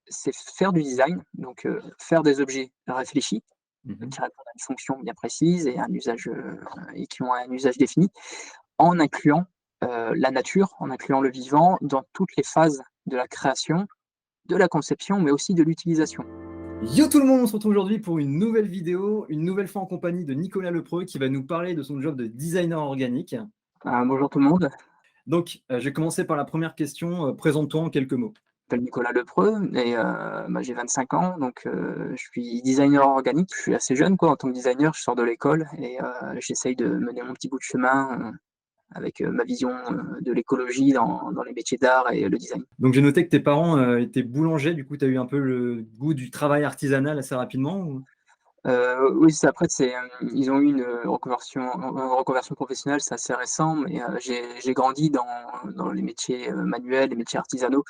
c'est faire du design, donc faire des objets réfléchis, Mmh. qui répondent à une fonction bien précise et un usage, et qui ont un usage défini, en incluant, la nature, en incluant le vivant dans toutes les phases de la création, de la conception, mais aussi de l'utilisation. Yo tout le monde, on se retrouve aujourd'hui pour une nouvelle vidéo, une nouvelle fois en compagnie de Nicolas Lepreux qui va nous parler de son job de designer organique. Bonjour tout le monde, Donc, je vais commencer par la première question, présente-toi en quelques mots. je m'appelle Nicolas Lepreux et j'ai 25 ans, donc je suis designer organique. Je suis assez jeune quoi en tant que designer, je sors de l'école et j'essaye de mener mon petit bout de chemin, avec, ma vision, de l'écologie dans les métiers d'art et le design. Donc j'ai noté que tes parents, étaient boulangers, du coup tu as eu un peu le goût du travail artisanal assez rapidement ou? Oui, c'est après c'est, ils ont eu une, reconversion professionnelle, c'est assez récent, mais j'ai grandi dans les métiers, manuels, les métiers artisanaux.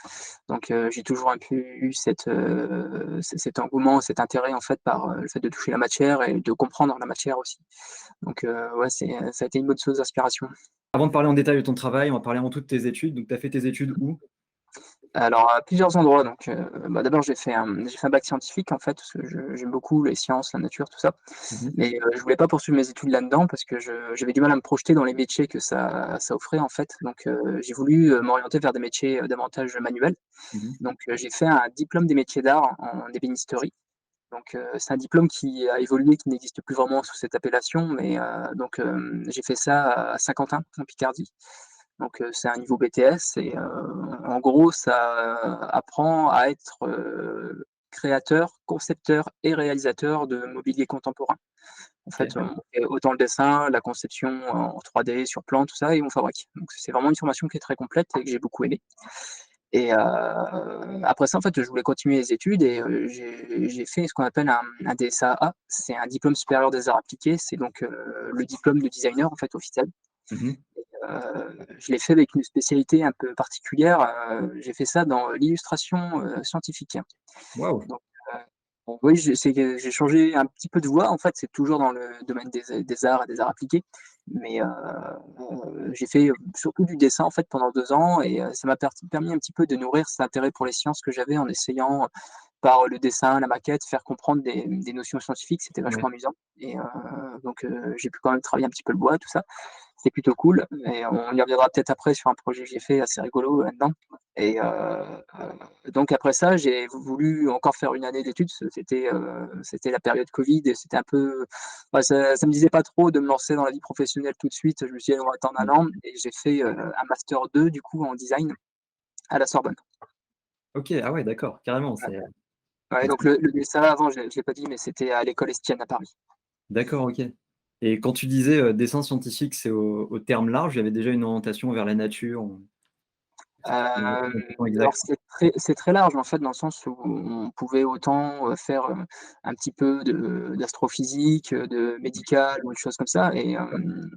Donc j'ai toujours un peu eu cet engouement, cet intérêt en fait par, le fait de toucher la matière et de comprendre la matière aussi. Donc ouais, ça a été une bonne source d'inspiration. Avant de parler en détail de ton travail, on va parler avant tout de tes études. Donc tu as fait tes études où? Alors à plusieurs endroits donc d'abord j'ai fait un bac scientifique en fait, parce que j'aime beaucoup les sciences, la nature, tout ça. Mmh. Mais je voulais pas poursuivre mes études là-dedans parce que j'avais du mal à me projeter dans les métiers que ça offrait en fait. Donc j'ai voulu, m'orienter vers des métiers, davantage manuels. Mmh. Donc j'ai fait un diplôme des métiers d'art en ébénisterie. Donc c'est un diplôme qui a évolué, qui n'existe plus vraiment sous cette appellation, mais j'ai fait ça à Saint-Quentin, en Picardie. Donc c'est un niveau BTS et en gros ça, apprend à être, créateur, concepteur et réalisateur de mobilier contemporain. En fait, OK. on fait autant le dessin, la conception en 3D sur plan, tout ça et on fabrique. Donc c'est vraiment une formation qui est très complète et que j'ai beaucoup aimée et après ça, en fait, je voulais continuer les études et j'ai fait ce qu'on appelle un DSAA. C'est un diplôme supérieur des arts appliqués. C'est donc, le diplôme de designer, en fait, officiel. Mmh. Je l'ai fait avec une spécialité un peu particulière, j'ai fait ça dans l'illustration, scientifique. Waouh! Donc oui, j'ai changé un petit peu de voie, en fait, c'est toujours dans le domaine des arts et des arts appliqués, mais j'ai fait, surtout du dessin, en fait, pendant 2 ans et ça m'a permis un petit peu de nourrir cet intérêt pour les sciences que j'avais en essayant, par le dessin, la maquette, faire comprendre des notions scientifiques, c'était Ouais. vachement amusant et donc j'ai pu quand même travailler un petit peu le bois, tout ça. C'est plutôt cool et on y reviendra peut-être après sur un projet que j'ai fait assez rigolo là-dedans et donc après ça, j'ai voulu encore faire une année d'études. C'était la période covid et c'était un peu ouais, ça me disait pas trop de me lancer dans la vie professionnelle tout de suite. Je me suis dit: «On va attendre un Mmh. an» et j'ai fait, un master 2 du coup en design à la Sorbonne. OK, ah ouais, d'accord, carrément, Ouais, c'est, ouais donc donc le DSA avant je l'ai pas dit mais c'était à l'école Estienne à Paris. d'accord, OK. Et quand tu disais, dessin scientifique, c'est au terme large, il y avait déjà une orientation vers la nature ou c'était une Hem, orientation alors exacte? c'est très large en fait dans le sens où on pouvait autant, faire, un petit peu d'astrophysique, de médical ou des choses comme ça et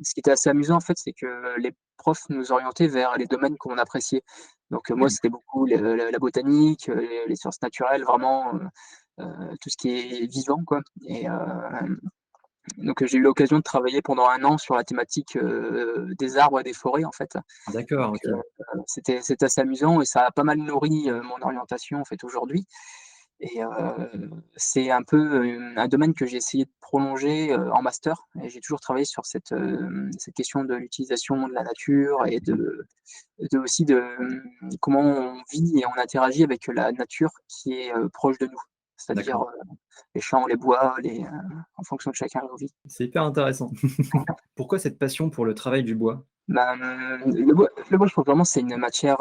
ce qui était assez amusant en fait, c'est que les profs nous orientaient vers les domaines qu'on appréciait. Donc moi Mmh. c'était beaucoup le la botanique, les sciences naturelles, vraiment, tout ce qui est vivant quoi et donc j'ai eu l'occasion de travailler pendant un an sur la thématique, des arbres et des forêts en fait. D'accord, Donc OK. c'était assez amusant et ça a pas mal nourri, mon orientation en fait aujourd'hui et c'est un peu, un domaine que j'ai essayé de prolonger, en master et j'ai toujours travaillé sur cette question de l'utilisation de la nature et Mmh. comment on vit et on interagit avec la nature qui est, proche de nous. C'est-à-dire, D'accord. les champs, les bois, en fonction de chacun leur vie. C'est hyper intéressant. Pourquoi cette passion pour le travail du bois? Le bois, je trouve vraiment c'est une matière,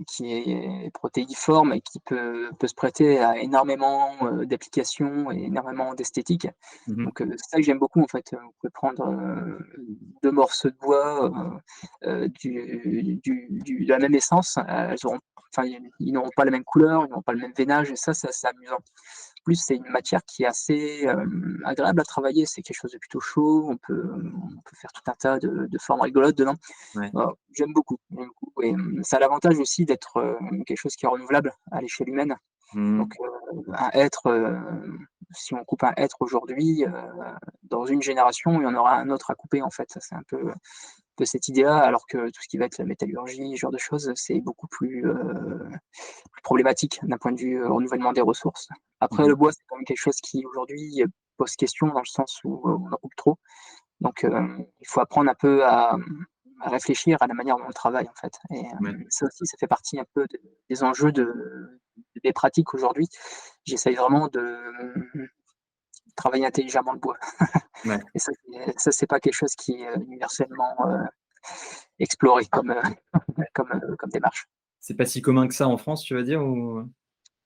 qui est protéiforme et qui peut se prêter à énormément, d'applications et énormément d'esthétique. Mmh mh. Donc c'est ça que j'aime beaucoup en fait, vous pouvez prendre, 2 morceaux de bois, de la même essence, elles auront enfin ils n'auront pas la même couleur, ils n'auront pas le même veinage et ça c'est assez amusant. Plus c'est une matière qui est assez, agréable à travailler, c'est quelque chose de plutôt chaud, on peut faire tout un tas de formes rigolotes dedans. Ouais. J'aime beaucoup et ça a l'avantage aussi d'être, quelque chose qui est renouvelable à l'échelle humaine. Mmh. Donc, un hêtre, si on coupe un hêtre aujourd'hui, dans une génération, il y en aura un autre à couper en fait. Ça c'est un peu de cette idée-là, alors que tout ce qui va être la métallurgie, ce genre de choses, c'est beaucoup plus problématique d'un point de vue, renouvellement des ressources. Après Mmh. le bois, c'est quand même quelque chose qui aujourd'hui, pose question dans le sens où, on en coupe trop. Donc, il faut apprendre un peu à réfléchir à la manière dont on travaille, en fait. Et Ouais. ça aussi, ça fait partie un peu des enjeux des pratiques aujourd'hui. J'essaye vraiment de travailler intelligemment le bois. Ouais. Et ça c'est pas quelque chose qui est, universellement, exploré comme démarche. C'est pas si commun que ça en France, tu veux dire ou?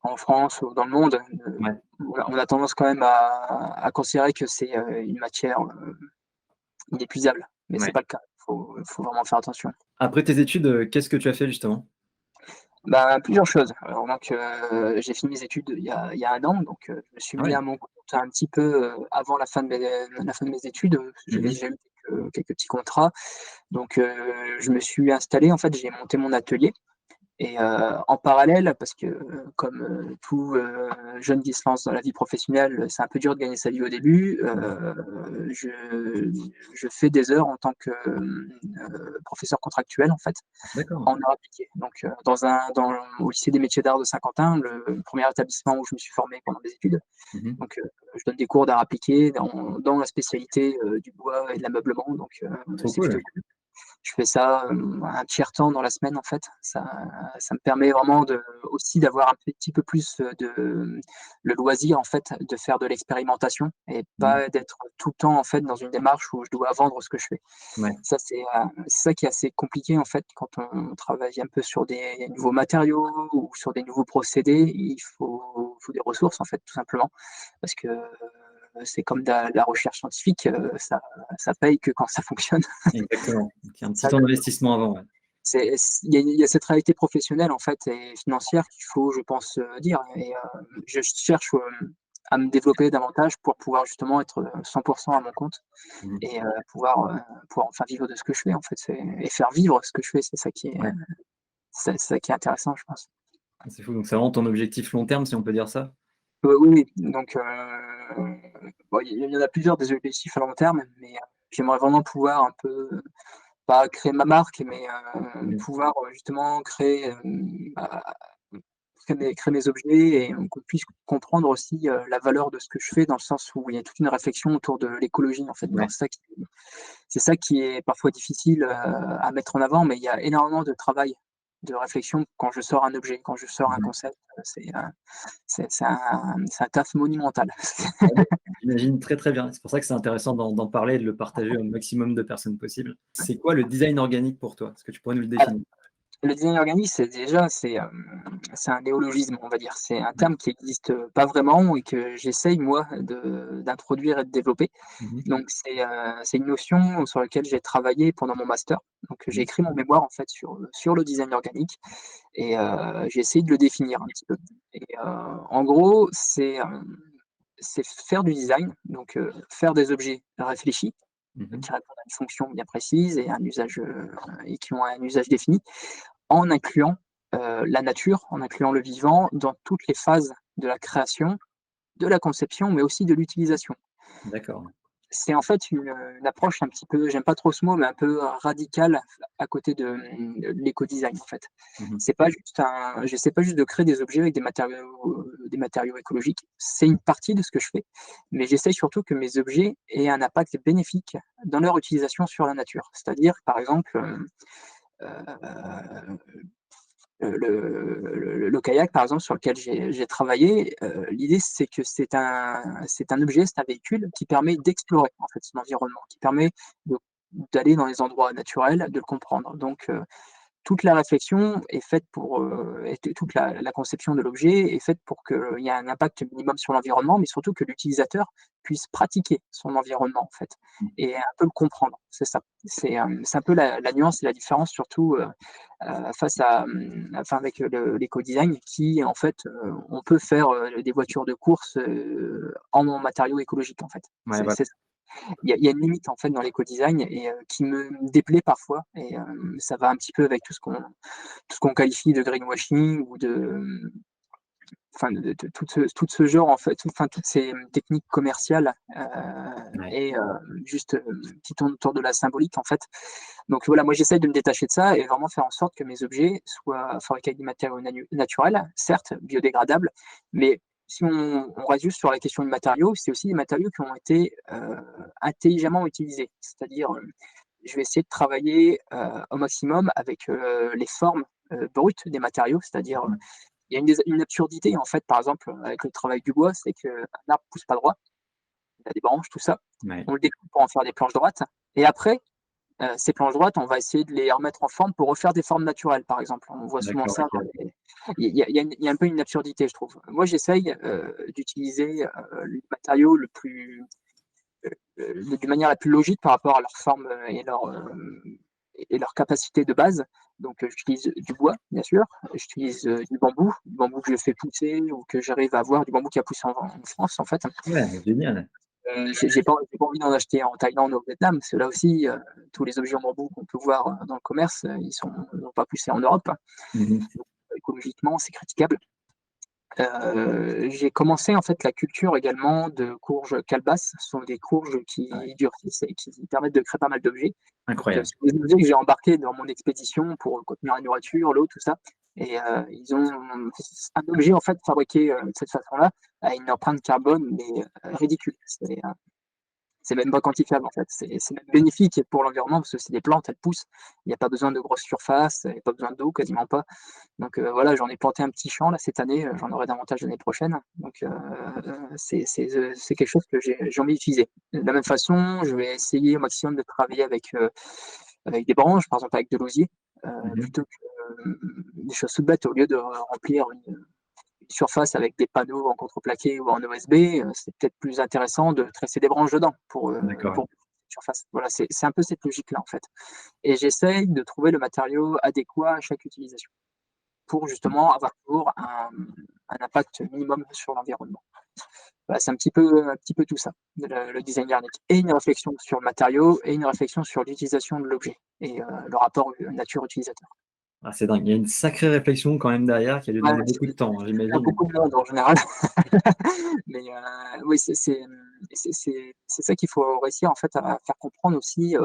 En France ou dans le monde, Ouais, on a tendance quand même à considérer que c'est, une matière, inépuisable, mais c'est ouais. pas le cas. Faut vraiment faire attention. Après tes études, qu'est-ce que tu as fait justement? Bah, plusieurs choses. Alors donc, j'ai fini mes études il y a 1 an, donc, je me suis Ah mis ouais. à mon compte un petit peu, avant la fin de mes études, Mmh j'avais mh. déjà eu quelques petits contrats. Donc, je me suis installé, en fait, j'ai monté mon atelier. Et en parallèle, parce que, comme, tout, jeune qui se lance dans la vie professionnelle, c'est un peu dur de gagner sa vie au début, je fais des heures en tant que, professeur contractuel, en fait, D'accord. en art appliqué. Donc, au lycée des métiers d'art de Saint-Quentin, le premier établissement où je me suis formé pendant mes études. Mmh mh. Donc, je donne des cours d'art appliqué dans la spécialité, du bois et de l'ameublement, donc, Trop c'est plutôt cool. cool. Je fais ça, un tiers temps dans la semaine, en fait. Ça me permet vraiment aussi d'avoir un petit peu plus, le loisir, en fait, de faire de l'expérimentation et Mmh. pas d'être tout le temps, en fait, dans une démarche où je dois vendre ce que je fais. Ouais. Ça, c'est ça qui est assez compliqué, en fait, quand on travaille un peu sur des nouveaux matériaux ou sur des nouveaux procédés. Il faut des ressources, en fait, tout simplement, parce que, c'est comme de la recherche scientifique, ça paye que quand ça fonctionne. Exactement. Donc il y a un petit Ça temps le d'investissement avant, ouais. il y a cette réalité professionnelle, en fait, et financière qu'il faut, je pense, dire. Et je cherche, à me développer davantage pour pouvoir justement être, 100 à mon compte Mmh mh. et pouvoir enfin vivre de ce que je fais, en fait. Et faire vivre ce que je fais, Ouais. c'est ça qui est intéressant, je pense. C'est fou, donc c'est vraiment ton objectif long terme, si on peut dire ça? Oui, oui, donc, bon, il y en a plusieurs des objectifs à long terme, mais j'aimerais vraiment pouvoir un peu, pas créer ma marque, mais Mmh mh. pouvoir, justement bah, créer mes objets et qu'on puisse comprendre aussi, la valeur de ce que je fais, dans le sens où il y a toute une réflexion autour de l'écologie, en fait. Dans Ouais. ça qui C'est ça qui est parfois difficile, à mettre en avant, mais il y a énormément de travail, de réflexion quand je sors un objet, quand je sors un Mmh mh. concept, c'est un taf monumental. Ah ouais, j'imagine très, très bien. C'est pour ça que c'est intéressant d'en parler et de le partager au maximum de personnes possible. C'est quoi le design organique pour toi? Est-ce que tu pourrais nous le définir? Le design organique, c'est un néologisme, on va dire. C'est un Ouais. terme qui existe, pas vraiment et que j'essaye moi d'introduire et de développer. Mmh mh. Donc c'est une notion sur laquelle j'ai travaillé pendant mon master. Donc j'ai Mmh. écrit mon mémoire en fait sur le design organique et j'ai essayé de le définir un petit peu. Et en gros, c'est faire du design, donc faire des objets réfléchis, Mmh mh. qui répondent à une fonction bien précise et à un usage, et qui ont un usage défini. En incluant, la nature, en incluant le vivant dans toutes les phases de la création, de la conception, mais aussi de l'utilisation. D'accord. C'est en fait une approche un petit peu, j'aime pas trop ce mot, mais un peu radicale à côté de l'éco-design, en fait. Mmh mh. C'est pas juste un J'essaie pas juste de créer des objets avec des matériaux écologiques. C'est une partie de ce que je fais, mais j'essaye surtout que mes objets aient un impact bénéfique dans leur utilisation sur la nature. C'est-à-dire, par exemple, heu le kayak, par exemple, sur lequel j'ai travaillé, l'idée, c'est que c'est un objet, c'est un véhicule qui permet d'explorer, en fait, son environnement, qui permet de d'aller dans les endroits naturels, de le comprendre. Donc, toute la réflexion est faite pour, et toute la conception de l'objet est faite pour qu'il y ait un impact minimum sur l'environnement, mais surtout que l'utilisateur puisse pratiquer son environnement, en fait, Mmh. et un peu le comprendre. C'est ça. C'est un peu la nuance et la différence, surtout, face enfin avec l'éco-design qui, en fait, on peut faire, des voitures de course, en matériaux écologiques, en fait. Ouais, voilà. C'est ça. Il y a une limite, en fait, dans l'éco-design et qui me déplaît parfois, et ça va un petit peu avec tout ce qu'on qualifie de greenwashing ou enfin de tout ce genre en fait, enfin toutes ces techniques commerciales, Ouais, et juste, qui tournent autour de la symbolique en fait. Donc voilà, moi j'essaye de me détacher de ça et vraiment faire en sorte que mes objets soient fabriqués avec des matériaux naturels, certes biodégradables, mais si on reste juste sur la question du matériau, c'est aussi des matériaux qui ont été, intelligemment utilisés. C'est-à-dire, je vais essayer de travailler, au maximum avec, les formes, brutes des matériaux, c'est-à-dire, mmh, il y a une absurdité en fait, par exemple, avec le travail du bois, c'est qu'un arbre pousse pas droit, il a des branches, tout ça. ouais, On le découpe pour en faire des planches droites et après, ces planches droites, on va essayer de les remettre en forme pour refaire des formes naturelles, par exemple. On voit souvent d'accord, ça dans OK. les il y a un peu une absurdité, je trouve. Moi, j'essaye, d'utiliser, le matériau le plus, d'une manière la plus logique par rapport à leur forme, et leur capacité de base. Donc, j'utilise du bois, bien sûr, j'utilise, du bambou que je fais pousser ou que j'arrive à avoir, du bambou qui a poussé en France, en fait. Ouais, génial. J'ai pas envie d'en acheter en Thaïlande ou au Vietnam, parce que là aussi, tous les objets en bambou qu'on peut voir, dans le commerce, ils n'ont pas poussé en Europe. Mmh mh. Donc, écologiquement, c'est critiquable. J'ai commencé en fait la culture également de courges calebasse. Ce sont des courges Ouais, qui durcissent et qui permettent de créer pas mal d'objets. Donc, incroyable. c'est des objets que j'ai embarqués dans mon expédition pour contenir la nourriture, l'eau, tout ça et ils ont un objet en fait fabriqué, de cette façon-là a une empreinte carbone mais, ridicule. C'est même pas quantifiable en fait. C'est même bénéfique pour l'environnement parce que c'est des plantes, elles poussent. Il y a pas besoin de grosses surfaces, il y a pas besoin d'eau, quasiment pas. Donc voilà, j'en ai planté un petit champ là cette année, j'en aurai davantage l'année prochaine. Donc c'est quelque chose que j'ai envie d'utiliser. De la même façon, je vais essayer au maximum de travailler avec des branches, par exemple avec de l'osier, Mmh mh. plutôt que, des choses toutes bêtes. Au lieu de remplir une surface avec des panneaux en contreplaqué ou en OSB, c'est peut-être plus intéressant de tresser des branches dedans D'accord, ouais. pour cette surface. Voilà, c'est un peu cette logique-là en fait et j'essaye de trouver le matériau adéquat à chaque utilisation pour Mmh. justement avoir toujours un impact minimum sur l'environnement. Voilà, c'est un petit peu tout ça, le design garnique et une réflexion sur le matériau et une réflexion sur l'utilisation de l'objet et le rapport, nature-utilisateur. Ah, c'est dingue. Il y a une sacrée réflexion quand même derrière qui a dû Ouais, demander beaucoup de temps, hein, il y a j'imagine. beaucoup de monde en général, mais oui, c'est ça qu'il faut réussir en fait à faire comprendre aussi,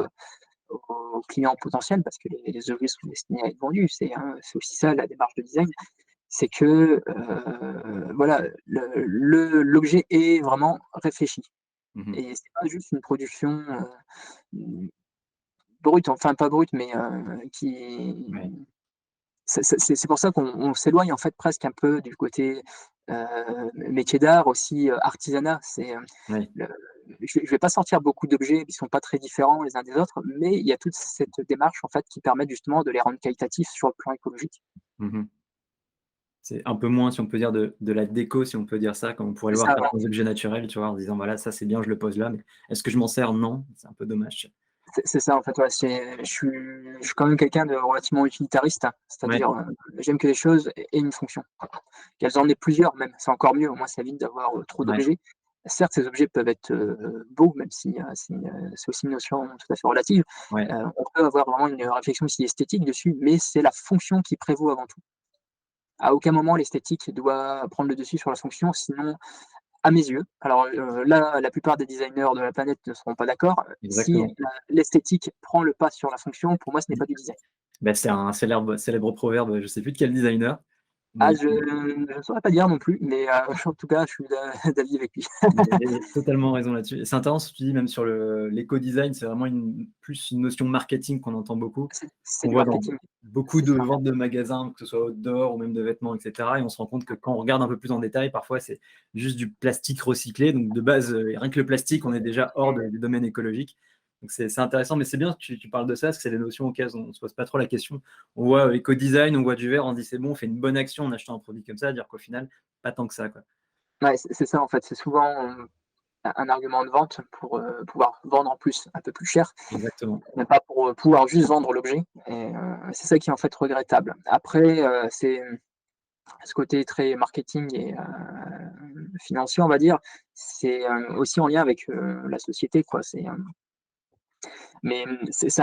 aux clients potentiels parce que les objets sont destinés à être vendus. C'est aussi ça la démarche de design. C'est que, voilà, l'objet est vraiment réfléchi Mmh mh. et c'est pas juste une production, mmh, brute, enfin pas brute, mais qui Ouais, c'est pour ça qu'on s'éloigne en fait presque un peu du côté, métier d'art aussi, artisanat. ouais. Le je vais pas sortir beaucoup d'objets qui sont pas très différents les uns des autres, mais il y a toute cette démarche en fait qui permet justement de les rendre qualitatifs sur le plan écologique. Mmh mh. C'est un peu moins, si on peut dire, de la déco, si on peut dire ça, comme on pourrait C'est le voir ça, certains objets naturels, tu vois? En se disant: «Voilà, ça c'est bien, je le pose là, mais est-ce que je m'en sers? Non». C'est un peu dommage. c'est ça en fait, ouais, je suis quand même quelqu'un de relativement utilitariste, hein. Ouais, C'est-à-dire, j'aime que les choses aient une fonction. Qu'elles en aient plusieurs même, c'est encore mieux, au moins ça évite d'avoir, trop ouais, d'objets. Certes, ces objets peuvent être, beaux, même si, c'est aussi une notion tout à fait relative. ouais. On peut avoir vraiment une réflexion aussi esthétique dessus, mais c'est la fonction qui prévaut avant tout. À aucun moment l'esthétique doit prendre le dessus sur la fonction, sinon à mes yeux, alors, là, la plupart des designers de la planète ne seront pas d'accord, si Exactement. l'esthétique prend le pas sur la fonction, pour moi ce n'est Mmh. pas du design. Bah, c'est un célèbre proverbe, je sais plus de quel designer, Ah, mais je ne saurais pas dire non plus, mais en tout cas, je suis d'avis avec lui. il avait totalement raison là-dessus et c'est intéressant ce que tu dis même sur l'éco-design, c'est vraiment plus une notion marketing qu'on entend beaucoup, C'est qu'on du voit dans marketing, beaucoup c'est de ça. ventes de magasins, que ce soit outdoor ou même de vêtements et cetera et on se rend compte que quand on regarde un peu plus en détail, parfois c'est juste du plastique recyclé, donc de base, rien que le plastique, on est déjà hors du domaine écologique. Donc c'est intéressant, mais c'est bien que tu parles de ça, parce que c'est des notions auxquelles on ne se pose pas trop la question. On voit, éco-design, on voit du vert, on se dit: «C'est bon, on fait une bonne action en achetant un produit comme ça», dire qu'au final, pas tant que ça, quoi. Ouais, c'est ça en fait, c'est souvent, un argument de vente pour, pouvoir vendre en plus, un peu plus cher, Exactement. mais pas pour, pouvoir juste vendre l'objet et c'est ça qui est en fait regrettable. Après, c'est ce côté très marketing et financier, on va dire, c'est, aussi en lien avec, la société, quoi. C'est un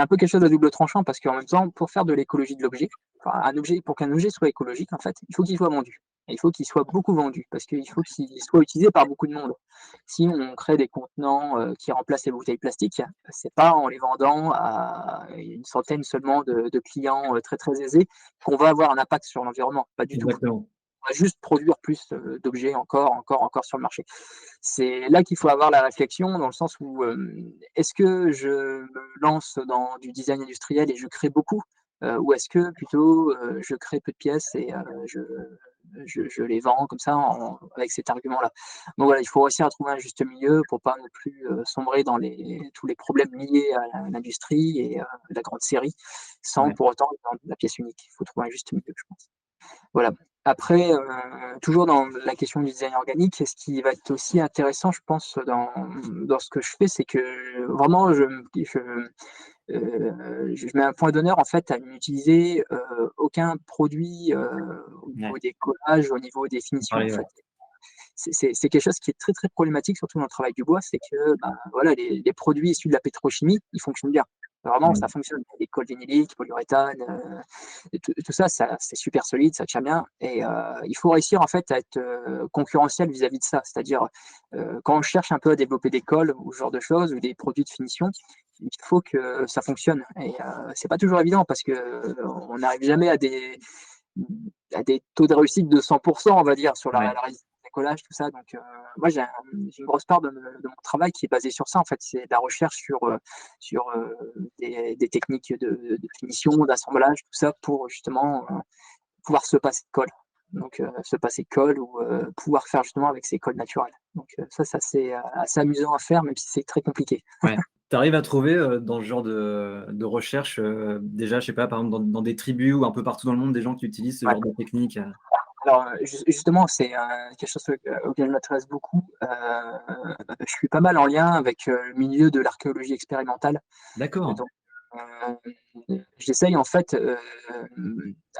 peu quelque chose à double tranchant parce qu'en même temps, pour faire de l'écologie de l'objet, enfin un objet pour qu'un objet soit écologique, en fait, il faut qu'il soit vendu. et il faut qu'il soit beaucoup vendu parce qu'il faut qu'il soit utilisé par beaucoup de monde. Si on crée des contenants, qui remplacent les bouteilles plastiques, c'est pas en les vendant à une centaine seulement de clients, très, très aisés qu'on va avoir un impact sur l'environnement, pas du tout. Exactement. On va juste produire plus, d'objets encore, encore, encore sur le marché. C'est là qu'il faut avoir la réflexion dans le sens où, est-ce que je me lance dans du design industriel et je crée beaucoup? Ou est-ce que plutôt, je crée peu de pièces et je les vends comme ça avec cet argument-là? Donc voilà, il faut réussir à trouver un juste milieu pour pas non plus, sombrer dans tous les problèmes liés à l'industrie et la grande série, sans Ouais. pour autant vendre la pièce unique. Il faut trouver un juste milieu, je pense. Voilà. Après, toujours dans la question du design organique, ce qui va être aussi intéressant, je pense, dans ce que je fais, c'est que vraiment je mets un point d'honneur, en fait, à n'utiliser, aucun produit, au Ouais. niveau des collages, au niveau des On finitions, en parlait, ouais. fait. C'est quelque chose qui est très, très problématique, surtout dans le travail du bois, c'est que, ben, voilà, les produits issus de la pétrochimie, ils fonctionnent bien. Vraiment, ça Mmh. fonctionne. Les cols vinyliques, polyuréthane, et tout ça, c'est super solide, ça tient bien et il faut réussir, en fait, à être, concurrentiel vis-à-vis de ça. C'est-à-dire, quand on cherche un peu à développer des cols ou ce genre de choses ou des produits de finition, il faut que ça fonctionne et c'est pas toujours évident parce qu'on n'arrive jamais à des taux de réussite de 100, on va dire, sur Ouais. la résistance des collages, tout ça. Donc, moi, j'ai une grosse part de mon travail qui est basée sur ça, en fait. C'est de la recherche sur des techniques de finition, d'assemblage, tout ça, pour justement pouvoir se passer de colle. Donc, se passer de colle ou pouvoir faire justement avec ces colles naturelles. Donc, ça c'est assez amusant à faire, même si c'est très compliqué. Ouais. Tu arrives à trouver, dans ce genre de recherche, déjà, je sais pas, par exemple, dans des tribus ou un peu partout dans le monde, des gens qui utilisent ce Ouais. genre de technique? Alors, justement, c'est, quelque chose auquel je m'intéresse beaucoup. Je suis pas mal en lien avec, le milieu de l'archéologie expérimentale. D'accord. Donc, j'essaye en fait,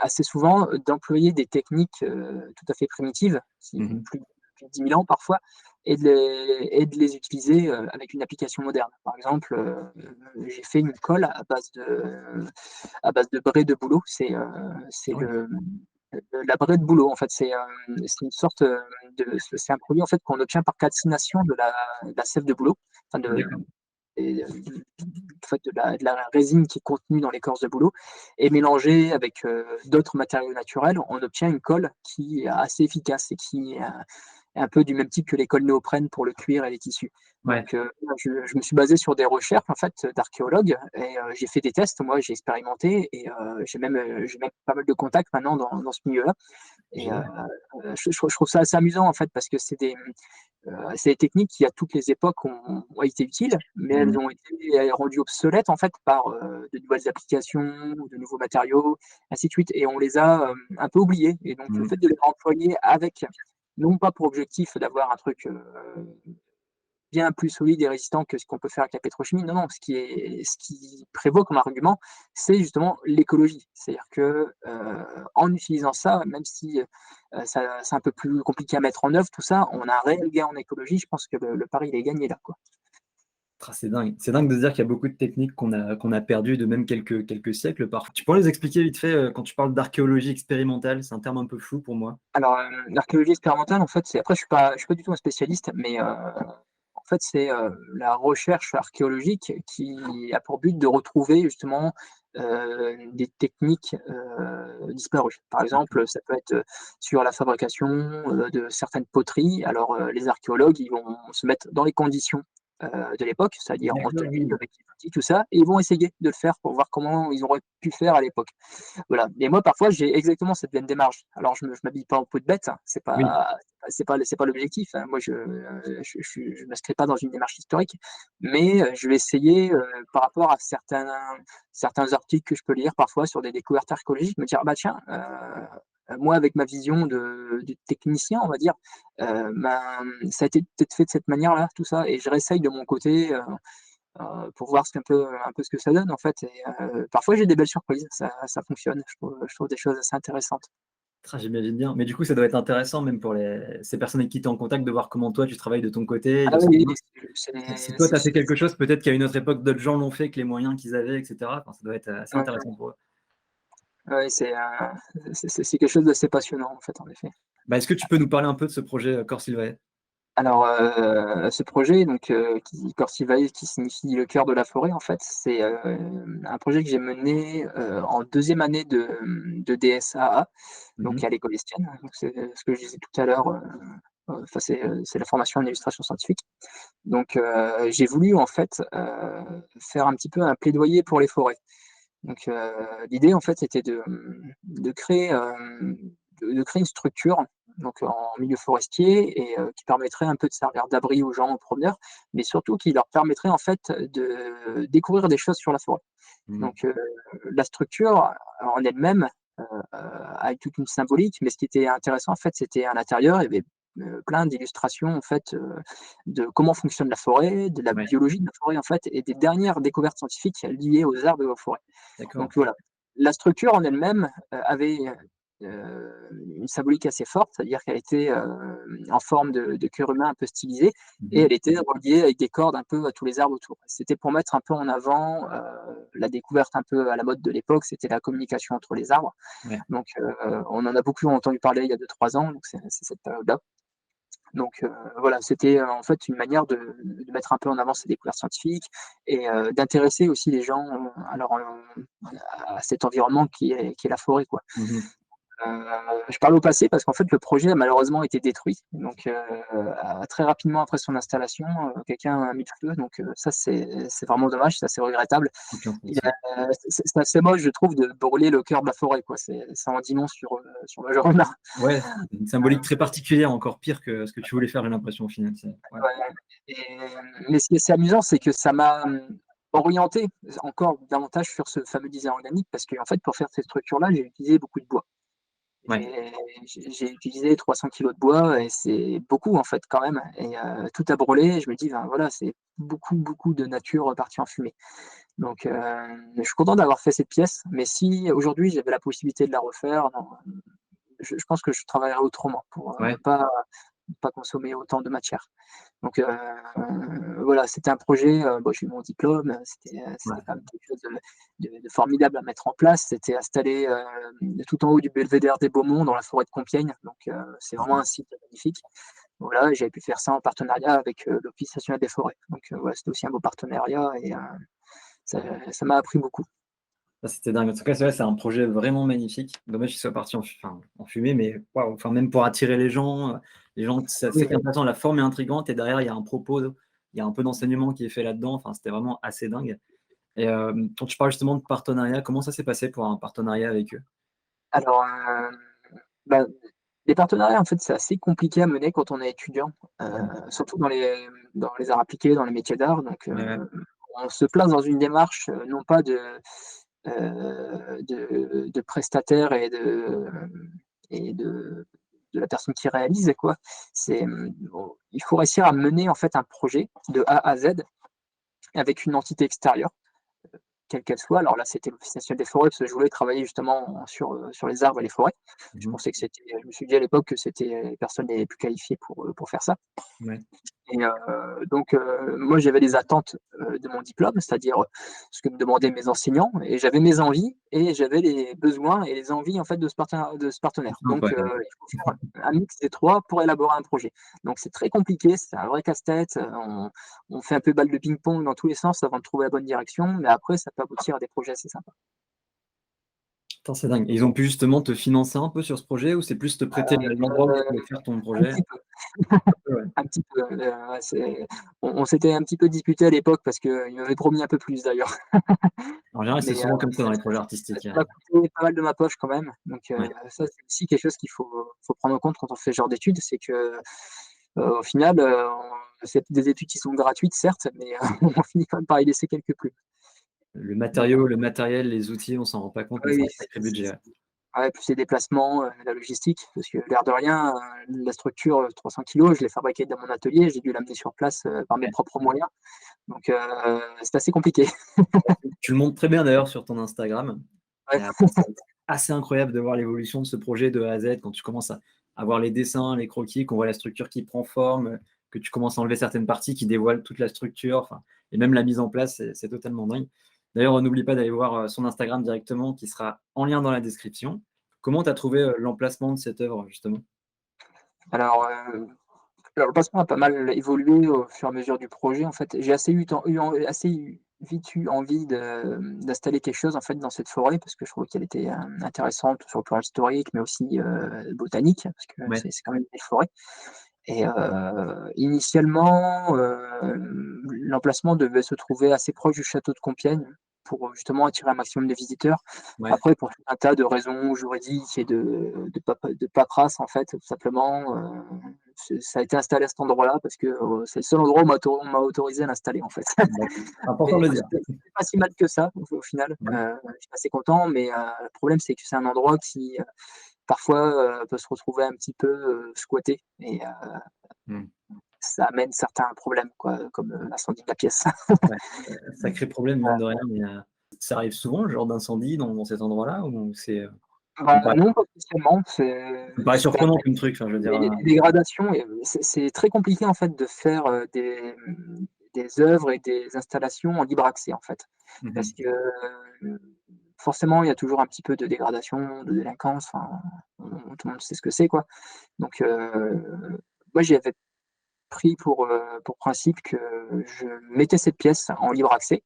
assez souvent, d'employer des techniques, tout à fait primitives, qui Mmh ont mh. plus de 10 000 ans parfois et de les utiliser, avec une application moderne. Par exemple, j'ai fait une colle à base de braies de bouleau. C'est Ah ouais. la braie de bouleau en fait. C'est une sorte, c'est un produit en fait qu'on obtient par calcination de la sève de bouleau, enfin D'accord. en fait de la résine qui est contenue dans l'écorce de bouleau et mélangée avec, d'autres matériaux naturels, on obtient une colle qui est assez efficace et qui est un peu du même type que les colles néoprène pour le cuir et les tissus. Ouais. Donc, je me suis basé sur des recherches en fait, d'archéologues et j'ai fait des tests. Moi, j'ai expérimenté et j'ai même pas mal de contacts maintenant dans ce milieu-là et Génial. je trouve ça assez amusant en fait parce que c'est des techniques qui à toutes les époques ont été utiles, mais Mmh. elles ont été rendues obsolètes en fait par, de nouvelles applications, de nouveaux matériaux, ainsi de suite et on les a, un peu oubliées et donc le Mmh. fait de les réemployer avec non pas pour objectif d'avoir un truc, bien plus solide et résistant que ce qu'on peut faire avec la pétrochimie. Non, non, ce qui prévaut comme argument, c'est justement l'écologie. C'est-à-dire que, en utilisant ça, même si, ça c'est un peu plus compliqué à mettre en œuvre tout ça, on a un réel gain en écologie. Je pense que le pari, il est gagné là, quoi. Ah, c'est dingue. C'est dingue de se dire qu'il y a beaucoup de techniques qu'on a perdues de même quelques siècles parfois. Tu pourrais nous expliquer vite fait, quand tu parles d'archéologie expérimentale, c'est un terme un peu flou pour moi. Alors, l'archéologie expérimentale, en fait, c'est après je suis pas du tout un spécialiste, mais, en fait, c'est, la recherche archéologique qui a pour but de retrouver justement, des techniques, disparues. Par D'accord. exemple, ça peut être, sur la fabrication, de certaines poteries. Alors, les archéologues, ils vont se mettre dans les conditions, de l'époque, c'est-à-dire en D'accord, tenue, oui. avec les outils, tout ça et ils vont essayer de le faire pour voir comment ils auraient pu faire à l'époque. Voilà et moi parfois j'ai exactement cette même démarche. Alors je m'habille pas en peau de bête, hein, Oui. c'est pas l'objectif, hein. Moi je m'inscris pas dans une démarche historique, mais je vais essayer, par rapport à certains articles que je peux lire parfois sur des découvertes archéologiques, me dire: «Ah bah tiens, moi avec ma vision de technicien on va dire, ben, ça a été peut-être fait de cette manière-là, tout ça» et je réessaye de mon côté, pour voir un peu ce que ça donne en fait et parfois j'ai des belles surprises, ça fonctionne, je trouve des choses assez intéressantes. Ah, j'imagine bien. Mais du coup, ça doit être intéressant même pour ces personnes avec qui tu es en contact de voir comment toi tu travailles de ton côté, Ah de se oui, dire: oui, «Mince, c'est si c'est toi tu c'est as fait quelque chose, peut-être qu'à une autre époque d'autres gens l'ont fait avec les moyens qu'ils avaient» et cetera. Enfin, ça doit être, assez ouais, intéressant pour eux. ouais, c'est quelque chose d'assez passionnant en fait, en effet. Bah, est-ce que tu peux nous parler un peu de ce projet Cor Sylvae? Alors, ce projet donc, qui Corsivae qui signifie le cœur de la forêt en fait, c'est, un projet que j'ai mené, en deuxième année de DSAA, donc Mmh. à l'école Estienne. Donc c'est ce que je disais tout à l'heure, enfin c'est la formation en illustration scientifique. Donc, j'ai voulu en fait, faire un petit peu un plaidoyer pour les forêts. Donc, l'idée en fait c'était de créer, de créer une structure, donc en milieu forestier et qui permettrait un peu de servir d'abri aux gens, aux promeneurs, mais surtout qui leur permettrait en fait de découvrir des choses sur la forêt. Mmh. Donc, la structure en elle-même, a toute une symbolique, mais ce qui était intéressant en fait, c'était à l'intérieur, il y avait, plein d'illustrations en fait, de comment fonctionne la forêt, de la Ouais, biologie de la forêt en fait et des dernières découvertes scientifiques liées aux arbres et aux forêts. Donc d'accord. voilà, la structure en elle-même, avait, une symbolique assez forte, c'est-à-dire qu'elle était, en forme de cœur humain un peu stylisé et Mmh. elle était reliée avec des cordes un peu à tous les arbres autour. C'était pour mettre un peu en avant, la découverte un peu à la mode de l'époque, c'était la communication entre les arbres. Ouais. Donc, on en a beaucoup entendu parler il y a 2-3 ans, donc c'est cette période-là. Donc, voilà, c'était, en fait une manière de mettre un peu en avant ces découvertes scientifiques et d'intéresser aussi les gens, à cet environnement qui est la forêt, quoi. Mmh. Je parle au passé parce qu'en fait, le projet a malheureusement été détruit. Donc, très rapidement après son installation, quelqu'un a mis le feu. Donc, ça, c'est vraiment dommage, c'est assez regrettable. Aucun Il sens, ouais. a c'est assez moche, je trouve, de brûler le cœur de la forêt, quoi. Ça en dit long sur le genre humain. Ouais, une symbolique très particulière, encore pire que ce que tu voulais faire, j'ai l'impression au final, c'est ouais. Ouais, et mais ce qui est assez amusant, c'est que ça m'a, orienté encore davantage sur ce fameux design organique parce qu'en fait, pour faire cette structure-là, j'ai utilisé beaucoup de bois. Ouais. J'ai utilisé 300 kilogrammes de bois et c'est beaucoup en fait quand même et tout a brûlé. Je me dis: «Ben, voilà, c'est beaucoup, beaucoup de nature partie en fumée». Donc, je suis content d'avoir fait cette pièce, mais si aujourd'hui j'avais la possibilité de la refaire, non, je pense que je travaillerais autrement pour, Ouais. pas consommer autant de matière. Donc, voilà, c'était un projet, bon, j'ai eu mon diplôme, Ouais. c'était quand même quelque chose de formidable à mettre en place. C'était installé, tout en haut du belvédère des Beaumont dans la forêt de Compiègne, donc, c'est vraiment Mmh. un site magnifique. Voilà, et j'avais pu faire ça en partenariat avec, l'Office national des forêts. Donc, voilà, c'était aussi un beau partenariat et ça ça m'a appris beaucoup. Ça, c'était dingue. En tout cas, c'est vrai, c'est un projet vraiment magnifique. Dommage qu'il soit parti en fumée, mais waouh, enfin, même pour attirer les gens, c'est Oui, intéressant, la forme est intrigante et derrière, il y a un propos, il y a un peu d'enseignement qui est fait là-dedans. Enfin, c'était vraiment assez dingue. Et quand tu parles justement de partenariat, comment ça s'est passé pour un partenariat avec eux? alors, bah, les partenariats, en fait, c'est assez compliqué à mener quand on est étudiant, Mmh. surtout dans les arts appliqués, dans les métiers d'art. Donc, Ouais, ouais. on se place dans une démarche, non pas de prestataire et de la personne qui réalise, quoi. Bon, il faut réussir à mener, en fait, un projet de A à Z avec une entité extérieure. Quelle qu'elle soit. Alors là, c'était l'Office national des forêts parce que je voulais travailler justement sur les arbres et les forêts. Je Mmh. pensais que c'était je me suis dit à l'époque que c'était les personnes les plus qualifiées pour faire ça. Ouais. Et donc, moi j'avais des attentes, de mon diplôme, c'est-à-dire, ce que me demandaient mes enseignants et j'avais mes envies et j'avais les besoins et les envies en fait de ce partenaire. Donc, Sympa, ouais. il faut faire un mix des 3 pour élaborer un projet. Donc c'est très compliqué, c'est un vrai casse-tête, on fait un peu balle de ping-pong dans tous les sens avant de trouver la bonne direction, mais après ça peut aboutir à des projets assez sympas. Attends, c'est dingue. Et ils ont pu justement te financer un peu sur ce projet ou c'est plus te prêter l'endroit où tu voulais faire ton Un projet? petit peu. Ouais. Un petit peu, ouais, on s'était un petit peu disputé à l'époque parce qu'il m'avait promis un peu plus d'ailleurs. En général, c'est Mais, souvent comme ça dans les projets ça artistiques, ouais. m'a coûté pas mal de ma poche quand même. Donc, Ouais. ça, c'est aussi quelque chose qu'il faut prendre en compte quand on fait ce genre d'études, c'est que, au final, c'est des études qui sont gratuites certes, mais, on finit quand même par y laisser quelques plumes. Donc voilà. Le matériel, les outils, on s'en rend pas compte, mais c'est Oui, un sacré budget, ouais. ouais, plus les déplacements, la logistique, parce que l'air de rien, la structure, 300 kilogrammes, je l'ai fabriquée dans mon atelier, j'ai dû l'amener sur place, par mes Ouais. propres moyens. Donc, c'est assez compliqué. Tu le montres très bien d'ailleurs sur ton Instagram. Ouais. C'est assez incroyable de voir l'évolution de ce projet de A à Z quand tu commences à voir les dessins, les croquis, qu'on voit la structure qui prend forme, que tu commences à enlever certaines parties qui dévoilent toute la structure, enfin, et même la mise en place, c'est totalement dingue. D'ailleurs, n'oublie pas d'aller voir son Instagram directement qui sera en lien dans la description. Comment tu as trouvé l'emplacement de cette œuvre justement? Alors, le placement a pas mal évolué au fur et à mesure du projet, en fait. J'ai assez eu temps eu en assez eu vite eu envie d'installer quelque chose, en fait, dans cette forêt parce que je trouvais qu'elle était, intéressante sur le plan historique, mais aussi, botanique, parce que Ouais, c'est quand même une belle forêt et initialement, l'emplacement devait se trouver assez proche du château de Compiègne pour, justement attirer un maximum de visiteurs. ouais. Après, pour tout un tas de raisons juridiques et de paperasse, en fait, tout simplement, ça a été installé à cet endroit-là parce que, c'est le seul endroit où on m'a autorisé à l'installer, en fait. D'accord. Important Mais de le dire. c'était pas si mal que ça au final, Ouais. je suis assez content, mais le problème, c'est que c'est un endroit qui, parfois, peut se retrouver un petit peu, squatté et Mmh. ça amène certains problèmes quoi, comme, l'incendie de la pièce. Ouais, sacré problème mine de rien, mais ça arrive souvent, le genre d'incendie dans cet endroit-là ou c'est, ça me Bah, paraît non, pas spécialement, ça me paraît bah, surprenant comme truc, enfin je veux dire, les dégradations et c'est très compliqué en fait de faire, des œuvres et des installations en libre accès en fait. mmh Parce mh. que, forcément il y a toujours un petit peu de dégradation, de délinquance, enfin, tout le monde sait ce que c'est quoi. Donc, moi j'avais pris pour principe que je mettais cette pièce en libre accès.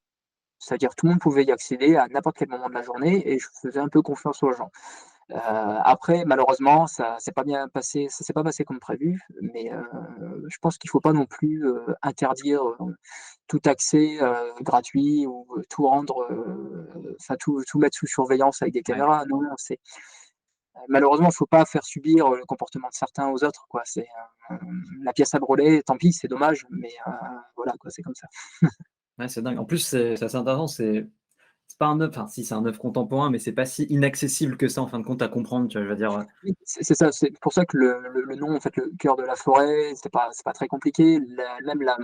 C'est-à-dire tout le monde pouvait y accéder à n'importe quel moment de la journée et je faisais un peu confiance aux gens. Après malheureusement ça s'est pas passé comme prévu, mais je pense qu'il faut pas non plus, interdire, tout accès, gratuit ou tout rendre, enfin tout mettre sous surveillance avec des Ouais. caméras. Non, non, c'est malheureusement, il faut pas faire subir, le comportement de certains aux autres, quoi. C'est, la pièce a brûlé, tant pis, c'est dommage, mais voilà quoi, c'est comme ça. Ouais, c'est dingue. En plus, c'est assez intéressant, c'est pas un œuvre enfin si, c'est un œuvre contemporain, mais c'est pas si inaccessible que ça en fin de compte à comprendre, tu vois? Je veux dire, Oui, c'est ça, c'est pour ça que le nom, en fait, le cœur de la forêt, c'est pas très compliqué. La même la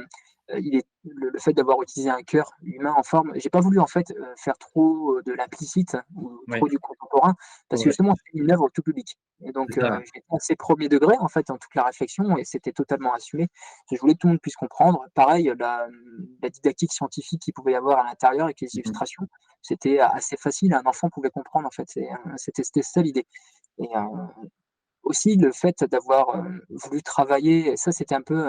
il est le fait d'avoir utilisé un cœur humain en forme, j'ai pas voulu, en fait, faire trop, de l'implicite ou ouais, trop du contemporain, parce que ouais, justement, c'est une œuvre tout public et c'est donc ça, ouais. j'ai été assez 1er degré, en fait, dans toute la réflexion et c'était totalement assumé. Je voulais que tout le monde puisse comprendre. Pareil, la didactique scientifique qu'il pouvait y avoir à l'intérieur avec les Mmh mh. illustrations, c'était assez facile, un enfant pouvait comprendre, en fait, c'était ça l'idée et aussi le fait d'avoir, voulu travailler et ça c'était un peu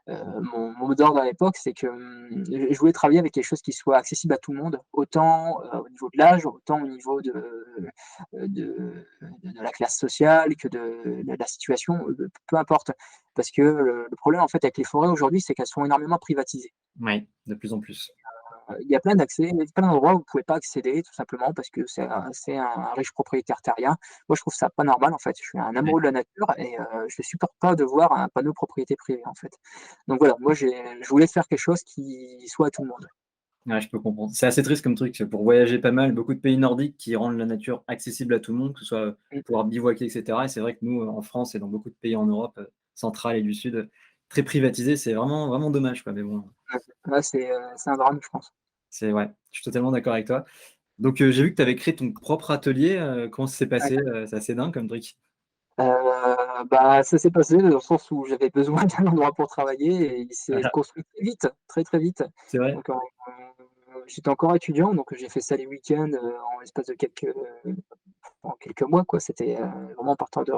mon mot d'ordre à l'époque, c'est que, je voulais travailler avec quelque chose qui soit accessible à tout le monde, autant, au niveau de l'âge, autant au niveau de la classe sociale que de la situation, peu importe. Parce que le problème en fait avec les forêts aujourd'hui, c'est qu'elles sont énormément privatisées. Ouais, de plus en plus. Il y a plein d'endroits où vous pouvez pas accéder tout simplement parce que c'est un riche propriétaire terrien. Moi, je trouve ça pas normal, en fait. Je suis un Ouais. amoureux de la nature et je supporte pas de voir un panneau propriété privée, en fait. Donc voilà, moi, je voulais faire quelque chose qui soit à tout le monde. Ouais, je peux comprendre. C'est assez triste comme truc, pour voyager pas mal, beaucoup de pays nordiques qui rendent la nature accessible à tout le monde, que ce soit, Mmh. pouvoir bivouaquer et cetera et c'est vrai que nous, en France et dans beaucoup de pays en Europe, centrale et du sud, très privatisés, c'est vraiment, vraiment dommage, quoi, mais bon, Ouais, ouais, c'est un drame, je pense. c'est ouais, je suis totalement d'accord avec toi. Donc, j'ai vu que tu avais créé ton propre atelier, comment ça s'est Ouais. passé? C'est assez dingue comme truc. Bah, ça s'est passé dans le sens où j'avais besoin d'un endroit pour travailler et il s'est Voilà, construit très vite, très, très vite. c'est vrai? Donc j'étais encore étudiant, donc j'ai fait ça les week-ends, en l'espace en quelques mois, quoi. C'était, vraiment partant de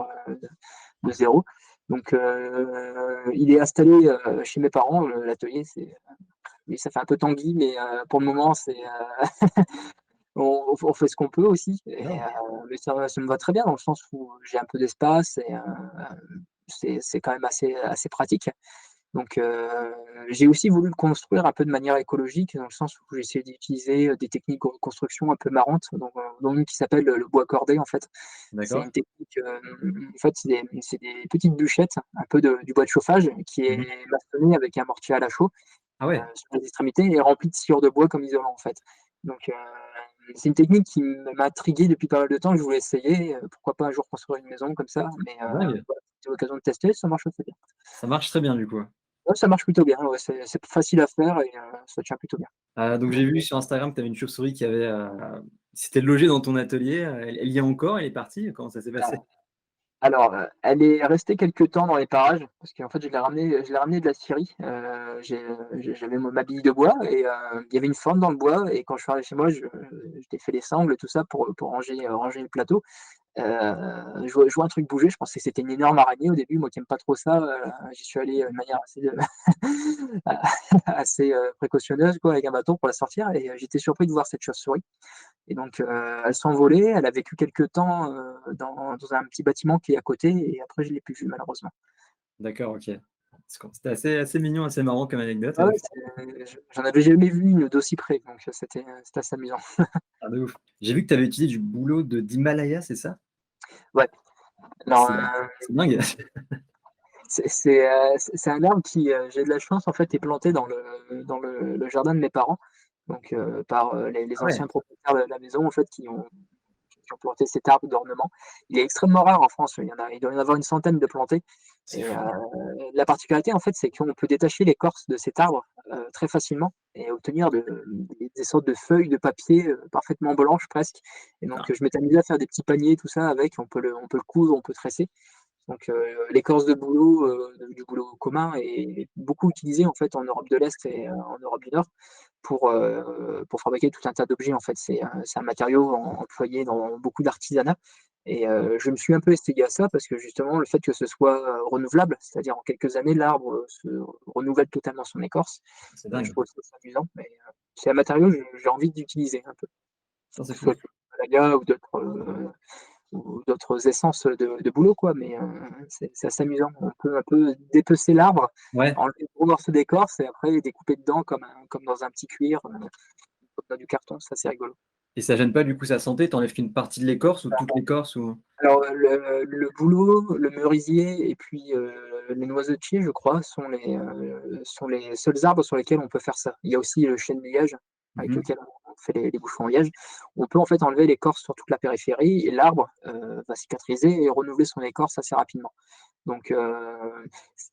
0. Donc il est installé, chez mes parents, l'atelier, oui, ça fait un peu Tanguy, mais pour le moment, on fait ce qu'on peut aussi et Non. mais ça me va très bien dans le sens où j'ai un peu d'espace et c'est quand même assez pratique. Donc j'ai aussi voulu le construire un peu de manière écologique, dans le sens où j'ai essayé d'utiliser, des techniques de construction un peu marrantes, dont une qui s'appelle, le bois cordé, en fait. C'est D'accord. une technique, en fait, c'est des petites bûchettes, un peu du bois de chauffage qui est Mmh. maçonné avec un mortier à la chaux, Ah ouais, sur les extrémités et rempli de sciure de bois comme isolant, en fait. Donc c'est une technique qui m'a intrigué depuis pas mal de temps, que je voulais essayer, pourquoi pas un jour construire une maison comme ça, mais dingue. voilà, c'était l'occasion de tester, ça marche assez bien. Ça marche très bien du coup. Ouais, ça marche plutôt bien, ouais, c'est facile à faire et ça tient plutôt bien. Donc Donc j'ai vu sur Instagram que tu avais une chauve-souris qui avait, s'était logée dans ton atelier, elle y est encore? Elle est partie? Comment ça s'est passé? alors, elle est restée quelque temps dans les parages parce qu'en fait, je l'ai ramenée de la Syrie, j'avais ma bille de bois et il y avait une forme dans le bois et quand je suis arrivé chez moi, je t'ai fait les sangles, tout ça pour ranger le plateau Je vois un truc bouger, je pensais que c'était une énorme araignée au début, moi qui aime pas trop ça, j'y suis allé, de manière assez, assez, précautionneuse quoi, avec un bâton pour la sortir et j'étais surpris de voir cette chauve-souris et donc elle s'envolait, elle a vécu quelque temps, dans un petit bâtiment qui est à côté et après je l'ai plus vue malheureusement. D'accord, OK. C'était assez mignon, assez marrant comme anecdote, Ah ouais, j'en avais jamais vu une d'aussi près, donc c'était assez amusant. ah de ouf. J'ai vu que tu avais utilisé du bouleau d'Himalaya, c'est ça? Ouais, alors, C'est c'est dingue. c'est un arbre qui, j'ai de la chance en fait, est planté dans le jardin de mes parents, donc par, les Ah ouais, anciens propriétaires de la maison en fait qui ont planté cet arbre d'ornement. Il est extrêmement rare en France, il doit y en avoir une centaine de plantés c'est et fou. la particularité en fait, c'est qu'on peut détacher l'écorce de cet arbre, très facilement et obtenir des sortes de feuilles de papier, parfaitement blanches presque et donc Ah, je m'étais amusé à faire des petits paniers tout ça avec, on peut le coudre, on peut tresser donc l'écorce de bouleau, du bouleau commun est beaucoup utilisée en fait en Europe de l'Est et en Europe du Nord pour fabriquer tout un tas d'objets en fait. C'est un matériau employé dans beaucoup d'artisanat et je me suis un peu essayé à ça parce que justement le fait que ce soit, renouvelable, c'est-à-dire en quelques années l'arbre, se renouvelle totalement son écorce c'est et je dingue. trouve ça amusant mais c'est un matériau que j'ai envie d'utiliser un peu, Ça, que c'est ce fou. soit du Himalaya ou d'autres essences de bouleau quoi, mais c'est assez amusant. On peut un peu dépecer l'arbre, Ouais, enlever le gros morceau d'écorce et après découper dedans comme dans un petit cuir, comme dans du carton, ça c'est rigolo. et ça gêne pas du coup sa santé? Tu enlèves qu'une partie de l'écorce ou toute l'écorce ou? Alors le bouleau, le merisier et puis, les noisetiers je crois sont les seuls arbres sur lesquels on peut faire ça. Il y a aussi le chêne liège avec Mmh. lequel on fait les bouchons en liège. On peut en fait enlever l'écorce sur toute la périphérie et l'arbre, va cicatriser et renouveler son écorce assez rapidement. Donc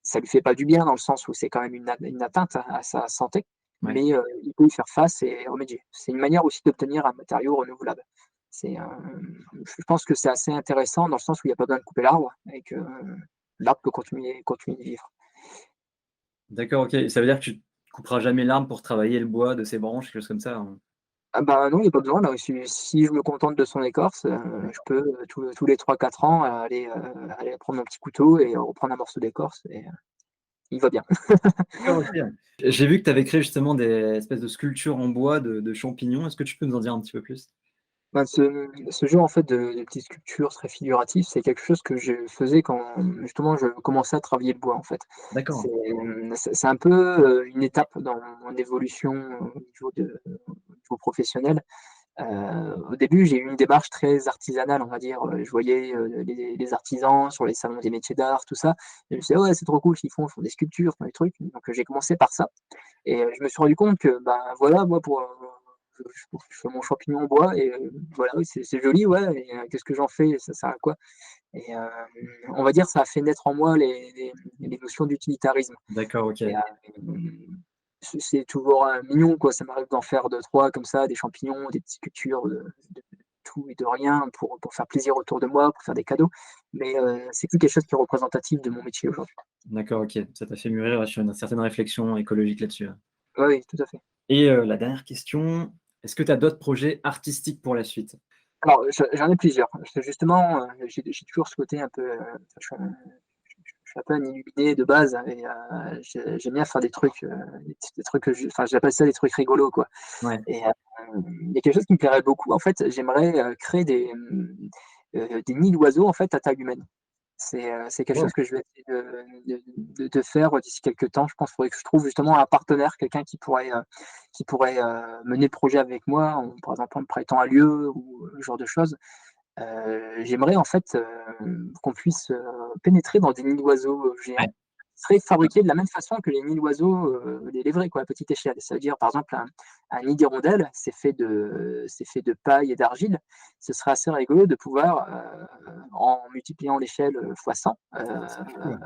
ça lui fait pas du bien dans le sens où c'est quand même une atteinte à sa santé, Ouais. mais il peut y faire face et remédier. C'est une manière aussi d'obtenir un matériau renouvelable. Je pense que c'est assez intéressant dans le sens où il y a pas besoin de couper l'arbre et que l'arbre peut continuer de vivre. D'accord, OK. Ça veut dire que tu couperas jamais l'arbre pour travailler le bois de ses branches, quelque chose comme ça, hein? Ah bah, non, il y a pas besoin là, si je me contente de son écorce, je peux, tous les 3 4 ans aller prendre mon petit couteau et reprendre un morceau d'écorce et il va bien. D'accord, OK. J'ai vu que tu avais créé justement des espèces de sculptures en bois de champignons. Est-ce que tu peux nous en dire un petit peu plus? Bah, ce jeu en fait de petites sculptures très figuratives, c'est quelque chose que je faisais quand justement je commençais à travailler le bois en fait. D'accord. C'est un peu, une étape dans mon évolution au niveau professionnel. Au début, j'ai eu une démarche très artisanale, on va dire, je voyais, les artisans sur les salons des métiers d'art, tout ça et je me disais: «Ouais, c'est trop cool ce qu'ils font, ils font des sculptures, ils font des trucs», donc j'ai commencé par ça et je me suis rendu compte que, ben, voilà, moi pour, je fais mon champignon en bois et voilà, oui, c'est joli, ouais et qu'est-ce que j'en fais? Ça sert à quoi? Et on va dire ça a fait naître en moi les notions d'utilitarisme D'accord, et OK. c'est toujours, mignon, quoi. Ça m'arrive d'en faire deux trois comme ça, des champignons, des petites sculptures de tout et de rien pour faire plaisir autour de moi, pour faire des cadeaux, mais c'est plus quelque chose qui est représentatif de mon métier aujourd'hui. D'accord, OK. Ça t'a fait mûrir, sur une certaine réflexion écologique là-dessus, hein. Oui, oui, tout à fait. Et la dernière question, est-ce que tu as d'autres projets artistiques pour la suite? Alors, j'en ai plusieurs. Parce que justement, j'ai toujours ce côté un peu, je suis un peu un illuminé de base et j'aime bien faire des trucs que j'appelle ça des trucs rigolos, quoi Ouais, et il y a quelque chose qui me plairait beaucoup, en fait, j'aimerais, créer des nids d'oiseaux, en fait, à taille humaine. C'est quelque wow, chose que je vais essayer de faire d'ici quelques temps. Je pense qu'il faudrait que je trouve justement un partenaire, quelqu'un qui pourrait mener le projet avec moi, par exemple en me prêtant un lieu ou ce genre de choses. J'aimerais en fait, qu'on puisse, pénétrer dans des nids d'oiseaux, géants, ouais, qui seraient fabriqués de la même façon que les nids d'oiseaux, les vrais quoi, à petite échelle. Ça veut dire par exemple un nid d'hirondelle, c'est fait de paille et d'argile. Ce serait assez rigolo de pouvoir, en multipliant l'échelle, fois 100, c'est fou, hein.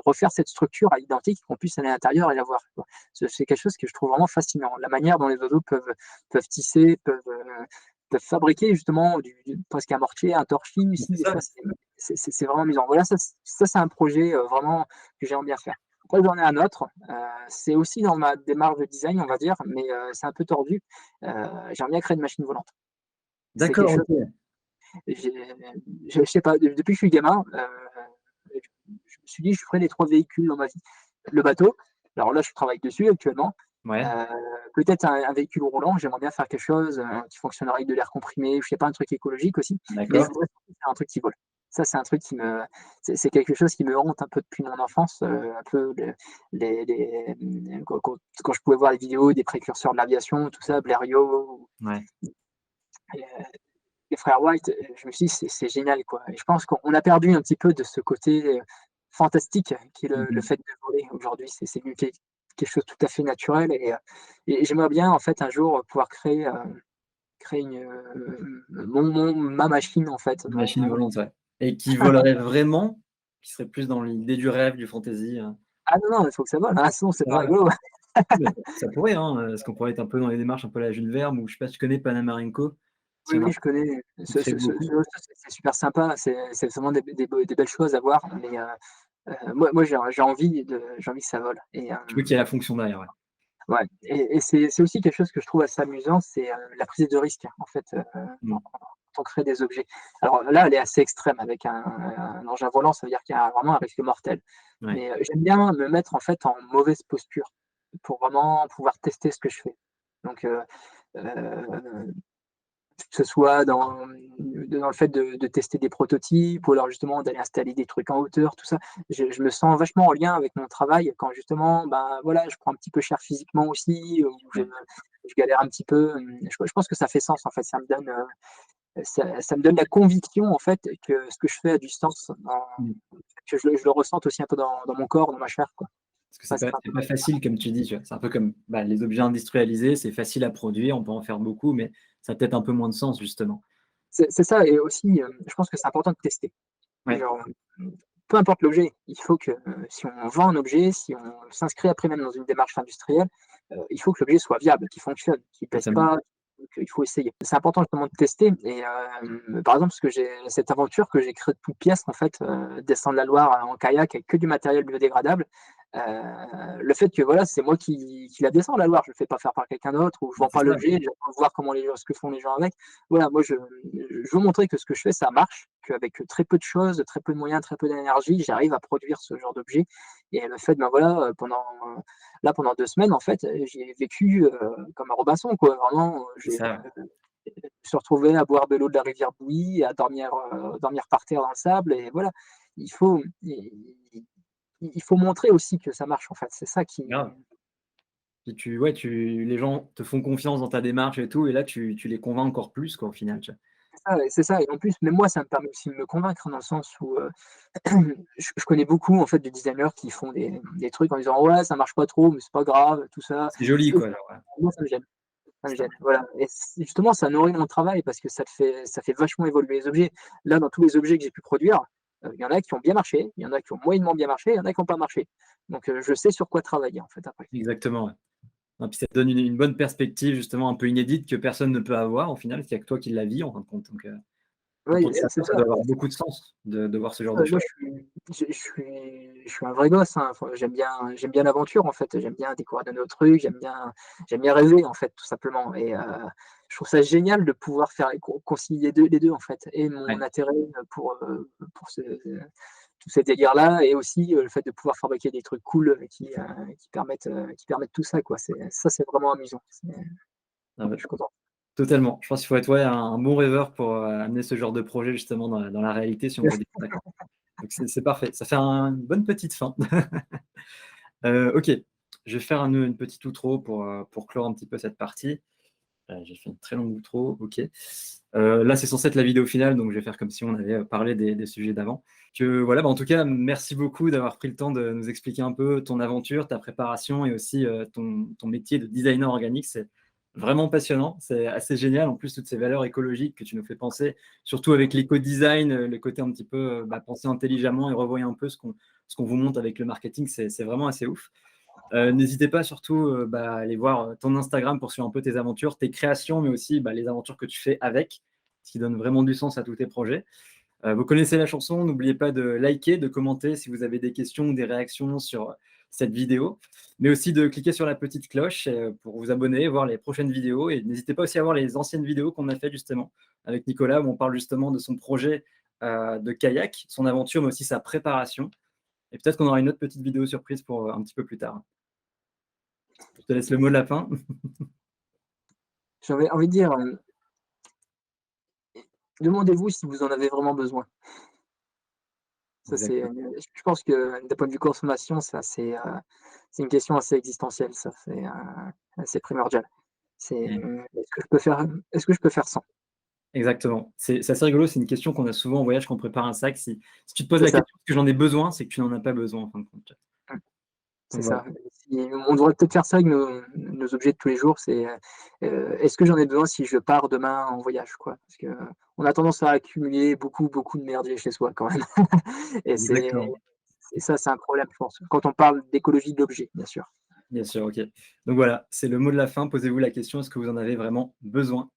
refaire cette structure à l'identique, qu'on puisse aller à l'intérieur et la voir, quoi. C'est quelque chose que je trouve vraiment fascinant. La manière dont les oiseaux peuvent tisser, peuvent fabriquer justement presque un mortier, un torchis Mais aussi, c'est des ça, fois, c'est vraiment amusant. Voilà, ça c'est un projet, vraiment que j'aimerais bien faire. Après j'en ai un autre, c'est aussi dans ma démarche de design, on va dire, mais c'est un peu tordu. J'aimerais bien créer une machine volante. C'est quelque d'accord, chose OK. j'ai je sais pas, depuis que je suis gamin, je me suis dit: «Je ferai les 3 véhicules dans ma vie». Le bateau, alors là, je travaille dessus actuellement. Ouais, Heu, Peut-être un véhicule roulant, j'aimerais bien faire quelque chose, qui fonctionnerait avec de l'air comprimé, je sais pas, un truc écologique aussi, mais je d'accord. voudrais surtout faire un truc qui vole. Ça, c'est un truc qui me c'est quelque chose qui me hante un peu depuis mon enfance, un peu quand je pouvais voir les vidéos des précurseurs de l'aviation, tout ça, Blériot, Ouais. les les frères Wright, je me suis dit: «C'est génial, quoi», et je pense qu'on a perdu un petit peu de ce côté, fantastique qui est le Mmh. fait de voler aujourd'hui. C'est devenu quelque chose de tout à fait naturel, et j'aimerais bien, en fait, un jour, pouvoir créer ma machine, en fait, Une machine mon volante, ouais. Et qui volerait vraiment, qui serait plus dans l'idée du rêve, du fantaisie, ah non, non, il faut que ça vole, ah sinon c'est ça pas vole? rigolo. Mais ça pourrait, hein, parce qu'on pourrait être un peu dans les démarches un peu à la Jules Verne ou je sais pas si tu connais Panamarenco? Oui, S'il y en a oui, je connais. qui fait beaucoup. C'est super sympa, c'est vraiment des belles choses à voir, mais moi j'ai envie que ça vole, et Tu veux qu'il y ait la fonction derrière, ouais. ouais, et c'est aussi quelque chose que je trouve assez amusant, c'est, la prise de risque, en fait, Mmh. quand on crée des objets. Alors là, elle est assez extrême avec un engin volant, ça veut dire qu'il y a vraiment un risque mortel. Ouais. Mais, j'aime bien me mettre, en fait, en mauvaise posture pour vraiment pouvoir tester ce que je fais. Donc, heu que ce soit dans le fait de tester des prototypes, ou alors justement d'aller installer des trucs en hauteur, tout ça. Je me sens vachement en lien avec mon travail quand justement, ben, voilà, je prends un petit peu cher physiquement aussi, ou Ouais. je galère un petit peu, je pense que ça fait sens en fait. Ça me donne la conviction en fait que ce que je fais a du sens, Mmh. que je le ressente aussi un peu dans mon corps, dans ma chair, quoi. Parce que Ça, c'est c'est pas important. facile comme tu dis, tu vois? C'est un peu comme, bah, les objets industrialisés, c'est facile à produire, on peut en faire beaucoup, mais ça a peut-être un peu moins de sens justement. C'est ça, et aussi, je pense que c'est important de tester. Ouais, Genre, peu importe l'objet, il faut que, si on vend un objet, si on s'inscrit après même dans une démarche industrielle, il faut que l'objet soit viable, qu'il fonctionne, qu'il pèse totalement. pas, donc il faut essayer. C'est important justement de tester, et par exemple, parce que j'ai cette aventure que j'ai créée de toutes pièces en fait, descendre la Loire en kayak avec que du matériel biodégradable. Le fait que voilà, c'est moi qui la descends la Loire, je le fais pas faire par quelqu'un d'autre, ou je Bah, vends c'est pas ça. l'objet, j'attends de voir comment les gens ce que font les gens avec. Voilà, moi je veux montrer que ce que je fais, ça marche, qu'avec très peu de choses, très peu de moyens, très peu d'énergie, j'arrive à produire ce genre d'objet, et le fait, ben, voilà, pendant 2 semaines, en fait, j'ai vécu, comme un Robinson, quoi. Vraiment, C'est ça, ouais. je me suis retrouvé à boire de l'eau de la rivière Bouilly, à dormir par terre dans le sable, et voilà. Il faut il faut montrer aussi que ça marche, en fait. C'est ça qui Grave. Puis ouais, les gens te font confiance dans ta démarche et tout et là tu les convaincs encore plus quoi, au final, tu vois? c'est ça, et en plus, même moi, ça me permet aussi de me convaincre, dans le sens où, je connais beaucoup, en fait, de designers qui font des trucs en disant: «Ouais, ça marche pas trop, mais c'est pas grave, tout ça». C'est joli Sauf quoi, que genre, moi, ça me gêne. Ça me ça gêne, voilà, et justement, ça nourrit mon travail parce que ça fait vachement évoluer les objets. Là, dans tous les objets que j'ai pu produire, il y en a qui ont bien marché, il y en a qui ont moyennement bien marché, il y en a qui ont pas marché. Donc, je sais sur quoi travailler, en fait, après. exactement, ouais. Non, puis ça te donne une bonne perspective justement un peu inédite que personne ne peut avoir au final, qu'il y a que toi qui la vis en fin de compte, donc quand Oui, on est à c'est toi, ça ça. doit avoir beaucoup de sens de voir ce genre de Moi, choses. je suis un vrai gosse, hein. Enfin, j'aime bien l'aventure, en fait. J'aime bien découvrir de nouveaux trucs, j'aime bien rêver, en fait, tout simplement, et je trouve ça génial de pouvoir faire concilier les 2 en fait, et mon Ouais. intérêt, pour tous ces délires-là, et aussi, le fait de pouvoir fabriquer des trucs cool, qui permettent tout ça, quoi. C'est vraiment amusant. Ah ouais, Je suis content. totalement. Je pense qu'il faut être, ouais, un bon rêveur pour, amener ce genre de projet justement dans la réalité si on veut dire ça, quoi. Donc c'est parfait. Ça fait une bonne petite fin. OK, je vais faire une petite outro pour clore un petit peu cette partie. J'ai fait une très longue outro, OK. Là, c'est censé être la vidéo finale, donc je vais faire comme si on avait, parlé des sujets d'avant. Voilà, bah, en tout cas, merci beaucoup d'avoir pris le temps de nous expliquer un peu ton aventure, ta préparation et aussi, ton métier de designer organique. C'est vraiment passionnant, c'est assez génial. En plus, toutes ces valeurs écologiques que tu nous fais penser, surtout avec l'éco-design, le côté un petit peu, bah, penser intelligemment et revoyez un peu ce qu'on vous montre avec le marketing, c'est vraiment assez ouf. N'hésitez pas surtout, bah, à aller voir, ton Instagram pour suivre un peu tes aventures, tes créations, mais aussi, bah, les aventures que tu fais avec, ce qui donne vraiment du sens à tous tes projets. Vous connaissez la chanson, n'oubliez pas de liker, de commenter si vous avez des questions ou des réactions sur cette vidéo, mais aussi de cliquer sur la petite cloche pour vous abonner, voir les prochaines vidéos. Et n'hésitez pas aussi à voir les anciennes vidéos qu'on a fait justement avec Nicolas, où on parle justement de son projet de kayak, son aventure, mais aussi sa préparation. Et peut-être qu'on aura une autre petite vidéo surprise pour un petit peu plus tard. Je te laisse le mot de la fin. J'avais envie de dire, demandez-vous si vous en avez vraiment besoin. Ça, c'est, Exactement. je pense que d'un point de vue consommation, ça, c'est une question assez existentielle, ça, c'est primordial. C'est, Mm. est-ce que je peux faire sans? Exactement. C'est assez rigolo, c'est une question qu'on a souvent en voyage quand on prépare un sac. Si tu te poses C'est la ça. question: «Est-ce que j'en ai besoin?», c'est que tu n'en as pas besoin en fin de compte. Mmh. C'est Donc voilà, ça. Si on devrait peut-être faire ça avec nos objets de tous les jours, est-ce que j'en ai besoin si je pars demain en voyage, quoi? Parce qu'on a tendance à accumuler beaucoup, beaucoup de merdier chez soi quand même et exactement. ça, c'est un problème, je pense, quand on parle d'écologie de l'objet, bien sûr. Bien sûr, OK. Donc voilà, c'est le mot de la fin. Posez-vous la question: «Est-ce que vous en avez vraiment besoin?»